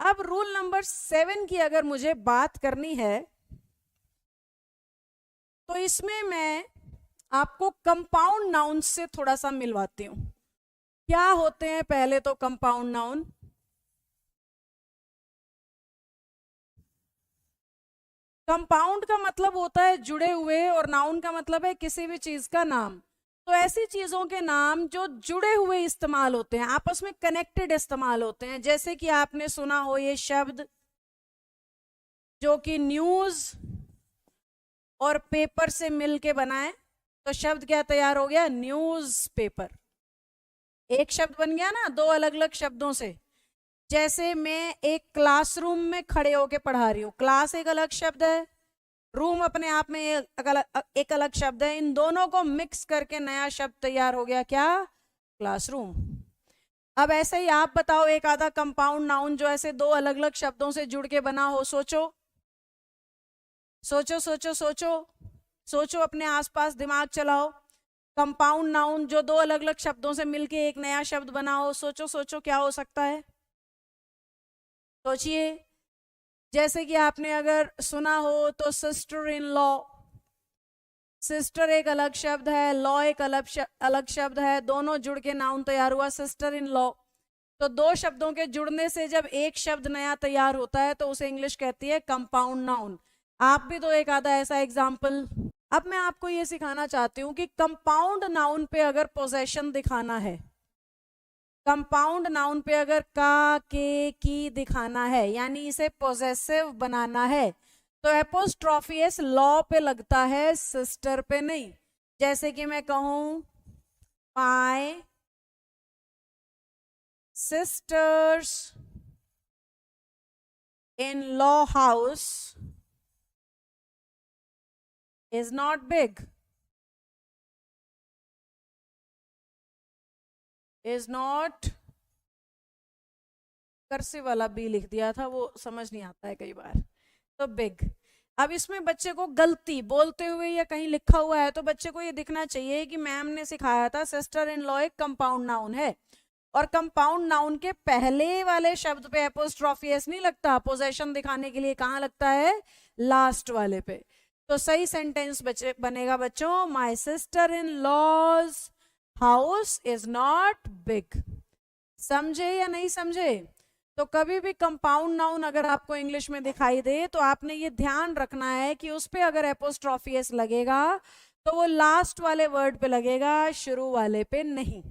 अब rule number 7 की अगर मुझे बात करनी है तो इसमें मैं आपको कंपाउंड नाउन से थोड़ा सा मिलवाती हूं। क्या होते हैं पहले तो कंपाउंड नाउन? कंपाउंड का मतलब होता है जुड़े हुए, और नाउन का मतलब है किसी भी चीज का नाम। तो ऐसी चीजों के नाम जो जुड़े हुए इस्तेमाल होते हैं, आपस में कनेक्टेड इस्तेमाल होते हैं। जैसे कि आपने सुना हो ये शब्द जो कि न्यूज और पेपर से मिलके बना है, तो शब्द क्या तैयार हो गया? News paper. एक शब्द बन गया ना दो अलग अलग शब्दों से। जैसे मैं एक क्लासरूम में खड़े होके पढ़ा रही हूँ, क्लास एक अलग शब्द है, रूम अपने आप में एक अलग शब्द है। इन दोनों को मिक्स करके नया शब्द तैयार हो गया, क्या? क्लासरूम। अब ऐसे ही आप बताओ एक आधा कंपाउंड नाउन जो ऐसे दो अलग अलग शब्दों से जुड़ के बना हो। सोचो सोचो सोचो सोचो सोचो, अपने आसपास दिमाग चलाओ। कंपाउंड नाउन जो दो अलग अलग शब्दों से मिलके एक नया शब्द बना हो। सोचो सोचो क्या हो सकता है, सोचिए। जैसे कि आपने अगर सुना हो तो सिस्टर इन लॉ। सिस्टर एक अलग शब्द है, लॉ एक अलग शब्द है, दोनों जुड़ के नाउन तैयार हुआ सिस्टर इन लॉ। तो दो शब्दों के जुड़ने से जब एक शब्द नया तैयार होता है तो उसे इंग्लिश कहती है कंपाउंड नाउन। आप भी तो एक आधा ऐसा एग्जाम्पल। अब मैं आपको ये सिखाना चाहती हूँ कि कंपाउंड नाउन पे अगर पोजेशन दिखाना है, कंपाउंड नाउन पे अगर का, के, की दिखाना है, यानी इसे पोजेसिव बनाना है, तो एपोस्ट्रॉफी एस लॉ पे लगता है, सिस्टर पे नहीं। जैसे कि मैं कहूं my sister's in law house is not big, is not, cursive वाला बी लिख दिया था, वो समझ नहीं आता है कई बार, तो बिग। अब इसमें बच्चे को गलती बोलते हुए या कहीं लिखा हुआ है तो बच्चे को ये दिखना चाहिए कि मैम ने सिखाया था सिस्टर इन लॉ एक कंपाउंड नाउन है, और कंपाउंड नाउन के पहले वाले शब्द पे एपोस्ट्रॉफी एस नहीं लगता, पोजेशन दिखाने के लिए कहाँ लगता है? लास्ट वाले पे। तो सही सेंटेंस बच्चे बनेगा बच्चों, my sister in law's house is not big. समझे या नहीं समझे? तो कभी भी कंपाउंड नाउन अगर आपको इंग्लिश में दिखाई दे तो आपने ये ध्यान रखना है कि उस पे अगर एपोस्ट्रॉफी एस लगेगा तो वो लास्ट वाले वर्ड पे लगेगा, शुरू वाले पे नहीं।